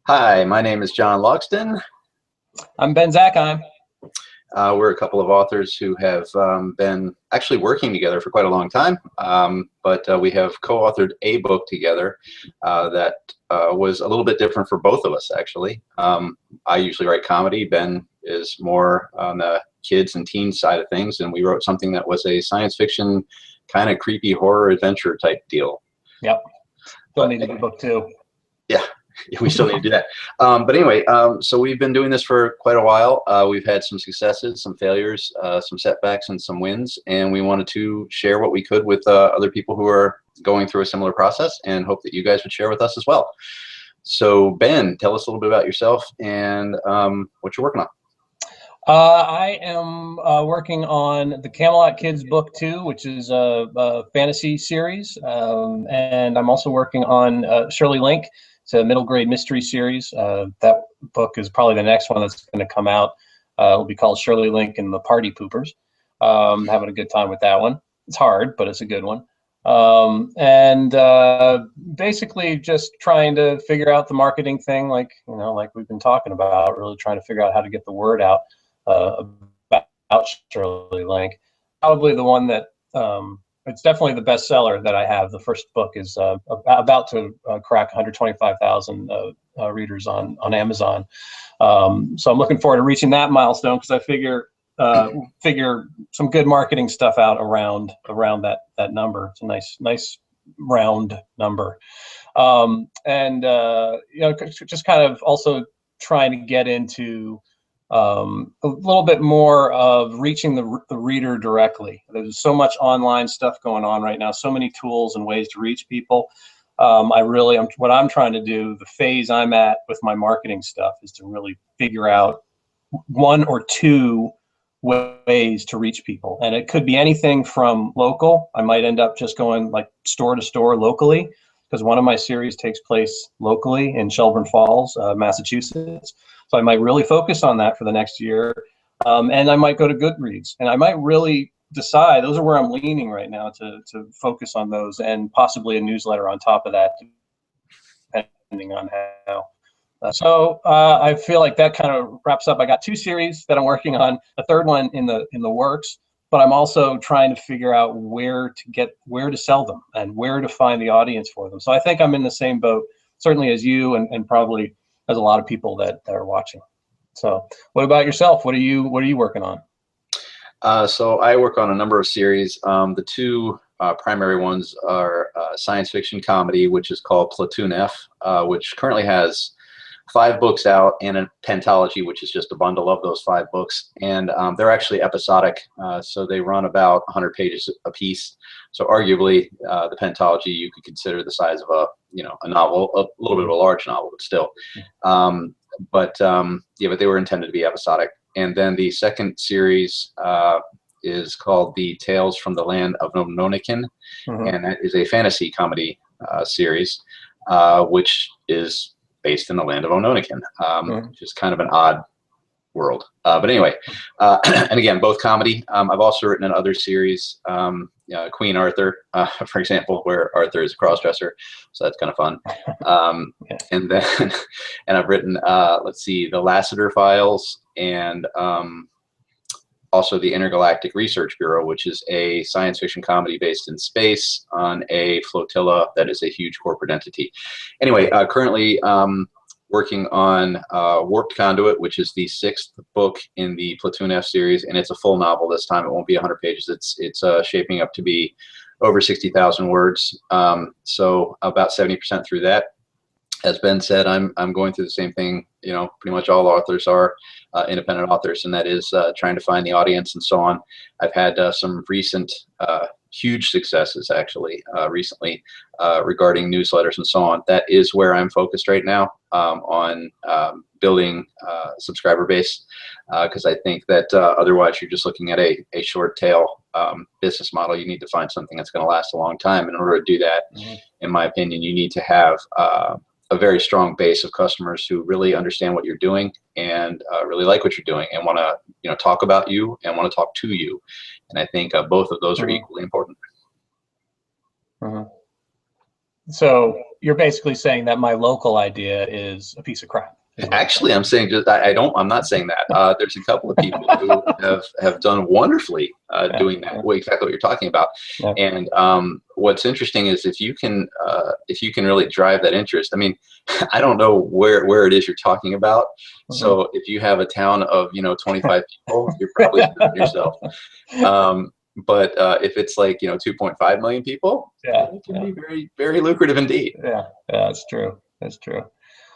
Hi, my name is John Logston. I'm Ben Zackheim. We're a couple of authors who have been actually working together for quite a long time, but we have co-authored a book together that was a little bit different for both of us, actually. I usually write comedy. Ben is more on the kids and teen side of things, and we wrote something that was a science fiction kind of creepy horror adventure type deal. Yep. Still need a good book too. Yeah. We still need to do that. But anyway, so we've been doing this for quite a while. We've had some successes, some failures, some setbacks, and some wins. And we wanted to share what we could with other people who are going through a similar process, and hope that you guys would share with us as well. So Ben, tell us a little bit about yourself and what you're working on. I am working on the Camelot Kids book 2, which is a fantasy series. And I'm also working on Shirley Link. It's a middle grade mystery series. That book is probably the next one that's going to come out. It'll be called Shirley Link and the Party Poopers. Having a good time with that one. It's hard, but it's a good one. Basically just trying to figure out the marketing thing, like we've been talking about, really trying to figure out how to get the word out about Shirley Link. Probably the one that it's definitely the bestseller that I have. The first book is about to crack 125,000 readers on Amazon. So I'm looking forward to reaching that milestone, because I figure some good marketing stuff out around that number. It's a nice round number. Just kind of also trying to get into a little bit more of reaching the reader directly. There's so much online stuff going on right now, so many tools and ways to reach people. What I'm trying to do, the phase I'm at with my marketing stuff, is to really figure out one or two ways to reach people. And it could be anything from local. I might end up just going like store to store locally, because one of my series takes place locally in Shelburne Falls, Massachusetts. So I might really focus on that for the next year. And I might go to Goodreads, and I might really decide, those are where I'm leaning right now, to focus on those, and possibly a newsletter on top of that, depending on how. I feel like that kind of wraps up. I got 2 series that I'm working on, a third one in the works, but I'm also trying to figure out where to sell them and where to find the audience for them. So I think I'm in the same boat, certainly as you, and probably as a lot of people that are watching. So what about yourself? What are you working on? So I work on a number of series. The 2 primary ones are science fiction comedy, which is called Platoon F, which currently has 5 books out, and a pentology, which is just a bundle of those 5 books. And they're actually episodic, so they run about 100 pages a piece. So arguably, the pentology you could consider the size of a novel, a little bit of a large novel, but still. But they were intended to be episodic. And then the second series is called The Tales from the Land of Nononikin, and that is a fantasy comedy series, which is based in the land of Ononikin, which is kind of an odd world. But anyway, and again, both comedy. I've also written in other series, Queen Arthur, for example, where Arthur is a crossdresser, so that's kind of fun. And then, and I've written, let's see, The Lassiter Files, and also the Intergalactic Research Bureau, which is a science fiction comedy based in space on a flotilla that is a huge corporate entity. Anyway, currently working on Warped Conduit, which is the 6th book in the Platoon F series, and it's a full novel this time. It won't be 100 pages. It's shaping up to be over 60,000 words. So about 70% through that. As Ben said, I'm going through the same thing, pretty much all authors are, independent authors, and that is trying to find the audience and so on. I've had some recent huge successes, actually, recently, regarding newsletters and so on. That is where I'm focused right now, on building subscriber base, because I think that otherwise you're just looking at a short tail business model. You need to find something that's going to last a long time. In order to do that, in my opinion, you need to have a very strong base of customers who really understand what you're doing and really like what you're doing, and want to talk about you and want to talk to you. And I think both of those are equally important. So you're basically saying that my local idea is a piece of crap. Actually, I'm saying just I'm not saying that. There's a couple of people who have done wonderfully doing that. Well, exactly what you're talking about. Yeah. And what's interesting is if you can really drive that interest. I mean, I don't know where it is you're talking about. So if you have a town of 25 people, you're probably doing yourself. But if it's like 2.5 million people, it can be very, very lucrative indeed. Yeah, that's true. That's true.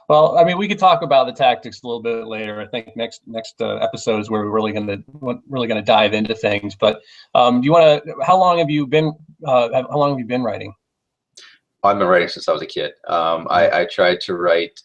Well, I mean, we could talk about the tactics a little bit later. I think next episode is where we're really gonna dive into things. But do you want to? How long have you been writing? I've been writing since I was a kid. I tried to write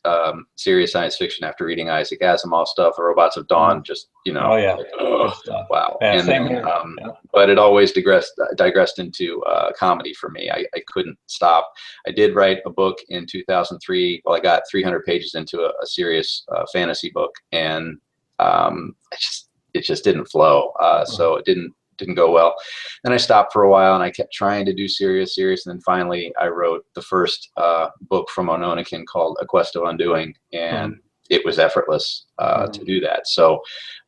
serious science fiction after reading Isaac Asimov stuff, The Robots of Dawn. Just Oh yeah. Like, wow. Yeah, and same then, here. but it always digressed into comedy for me. I couldn't stop. I did write a book in 2003. Well, I got 300 pages into a serious fantasy book, and it just didn't flow. So it didn't go well. Then I stopped for a while, and I kept trying to do serious, and then finally I wrote the first book from Ononikin called A Quest of Undoing, and it was effortless to do that. So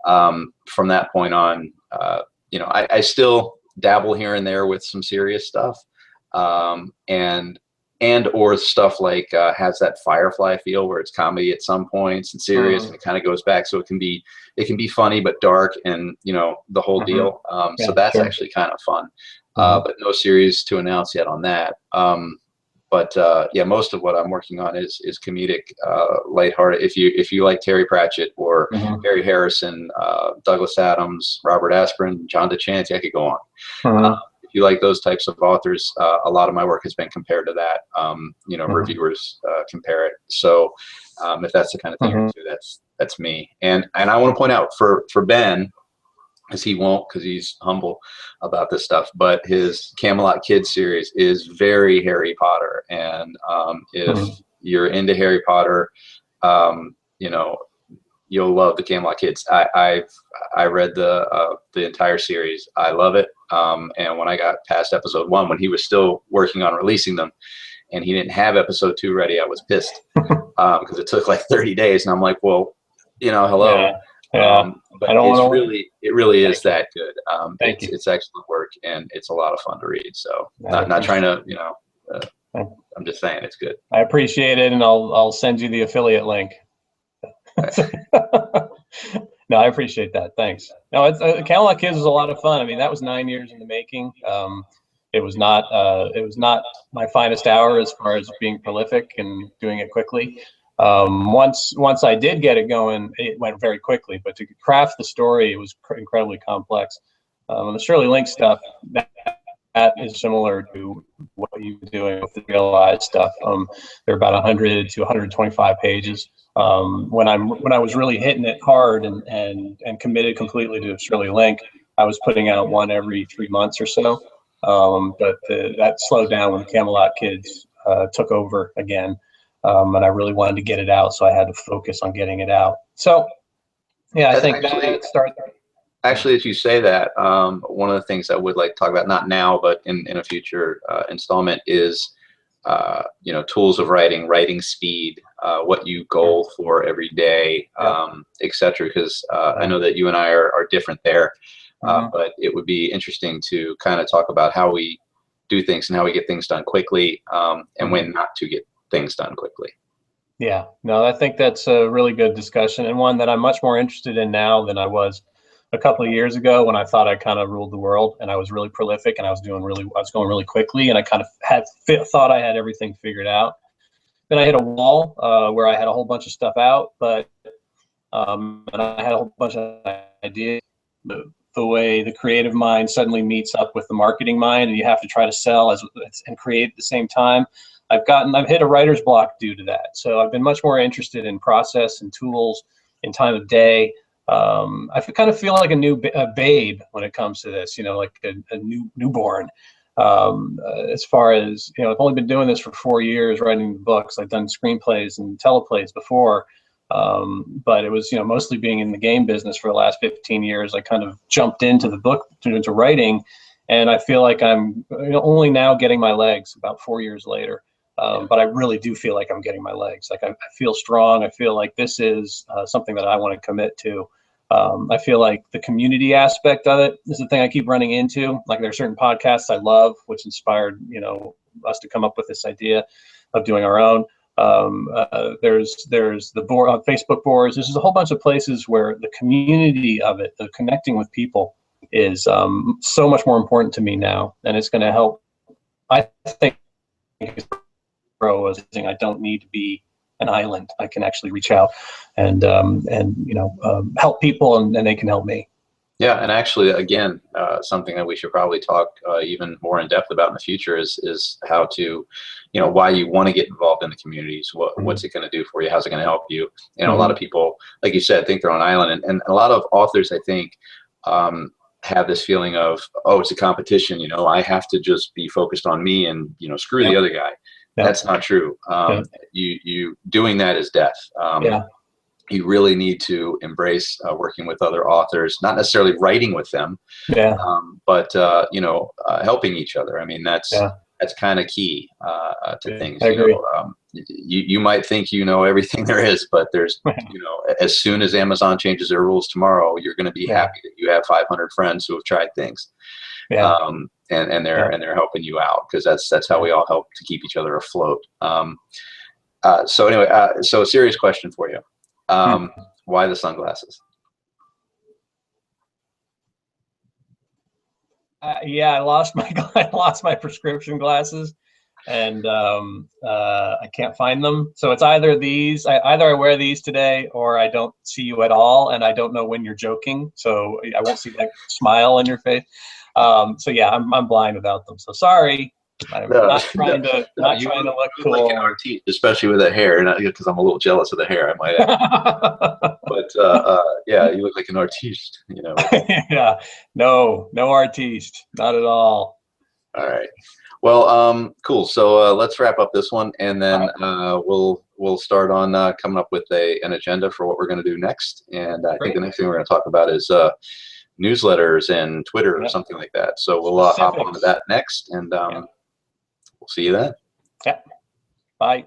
from that point on, I still dabble here and there with some serious stuff, and or stuff like has that Firefly feel where it's comedy at some points and serious, and it kind of goes back. So it can be funny but dark, and the whole deal. So that's actually kind of fun. But no series to announce yet on that. But yeah, most of what I'm working on is comedic, lighthearted. If you like Terry Pratchett or Harry Harrison, Douglas Adams, Robert Asprin, John DeChanty, I could go on. If you like those types of authors, a lot of my work has been compared to that. Reviewers compare it. So if that's the kind of thing you're into, that's me. And I want to point out for Ben, because he won't, because he's humble about this stuff, but his Camelot Kids series is very Harry Potter. And if you're into Harry Potter, you'll love the Camelot Kids. I read the entire series. I love it. And when I got past episode 1, when he was still working on releasing them, and he didn't have episode 2 ready, I was pissed because it took like 30 days, and I'm like, well, hello. Yeah. But it really is that good. It's excellent work, and it's a lot of fun to read. So not trying to, I'm just saying it's good. I appreciate it, and I'll send you the affiliate link. No, I appreciate that. Thanks. No, it's Camelot Kids was a lot of fun. I mean, that was 9 years in the making. It was not my finest hour as far as being prolific and doing it quickly. Once I did get it going, it went very quickly. But to craft the story, it was incredibly complex. The Shirley Link stuff, that is similar to what you were doing with the realized stuff. They're about 100 to 125 pages. When I was really hitting it hard and committed completely to Shirley Link, I was putting out one every 3 months or so. But that slowed down when the Camelot Kids took over again. And I really wanted to get it out, so I had to focus on getting it out. So, yeah, I think that started. Actually, as you say that, one of the things I would like to talk about, not now, but in a future installment, is tools of writing speed, what you goal for every day, et cetera. Because I know that you and I are different there, but it would be interesting to kind of talk about how we do things and how we get things done quickly, and when not to get things done quickly. Yeah, no, I think that's a really good discussion, and one that I'm much more interested in now than I was a couple of years ago, when I thought I kind of ruled the world and I was really prolific and I was going really quickly, and I kind of thought I had everything figured out. Then I hit a wall where I had a whole bunch of stuff out, but and I had a whole bunch of ideas. The way the creative mind suddenly meets up with the marketing mind, and you have to try to sell and create at the same time. I've hit a writer's block due to that. So I've been much more interested in process and tools and time of day. I kind of feel like a babe when it comes to this, like a newborn. As far as, I've only been doing this for 4 years, writing books. I've done screenplays and teleplays before. But it was, mostly being in the game business for the last 15 years. I kind of jumped into into writing, and I feel like I'm only now getting my legs about 4 years later. But I really do feel like I'm getting my legs. Like I feel strong. I feel like this is something that I want to commit to. I feel like the community aspect of it is the thing I keep running into. Like there are certain podcasts I love, which inspired, us to come up with this idea of doing our own. There's the board, Facebook boards. There's a whole bunch of places where the community of it, the connecting with people, is so much more important to me now, and it's going to help. I think grow as a thing. I don't need to be an island. I can actually reach out and help people, and they can help me. Yeah, and actually, again, something that we should probably talk even more in depth about in the future is how to, why you want to get involved in the communities. What's it going to do for you? How's it going to help you? A lot of people, like you said, think they're on an island, and a lot of authors, I think, have this feeling of, oh, it's a competition. I have to just be focused on me and screw the other guy. That's not true. You doing that is death. You really need to embrace working with other authors, not necessarily writing with them, but helping each other. I mean, that's kind of key to things. I agree. You might think everything there is, but there's as soon as Amazon changes their rules tomorrow, you're going to be happy that you have 500 friends who have tried things. And they're helping you out, because that's how we all help to keep each other afloat. So anyway, so a serious question for you. Why the sunglasses? I lost my prescription glasses, and I can't find them. So it's either these. Either I wear these today, or I don't see you at all, and I don't know when you're joking, so I won't see that smile on your face. So yeah, I'm blind without them. So sorry. I'm not trying to look cool. Like an artiste, especially with that hair, not because I'm a little jealous of the hair, I might add. But yeah, you look like an artiste, Yeah, no artiste, not at all. All right. Well, cool. So let's wrap up this one, and then we'll start on coming up with an agenda for what we're going to do next. And I think the next thing we're going to talk about is newsletters and Twitter or something like that. So we'll hop onto that next, and we'll see you then. Yeah. Bye.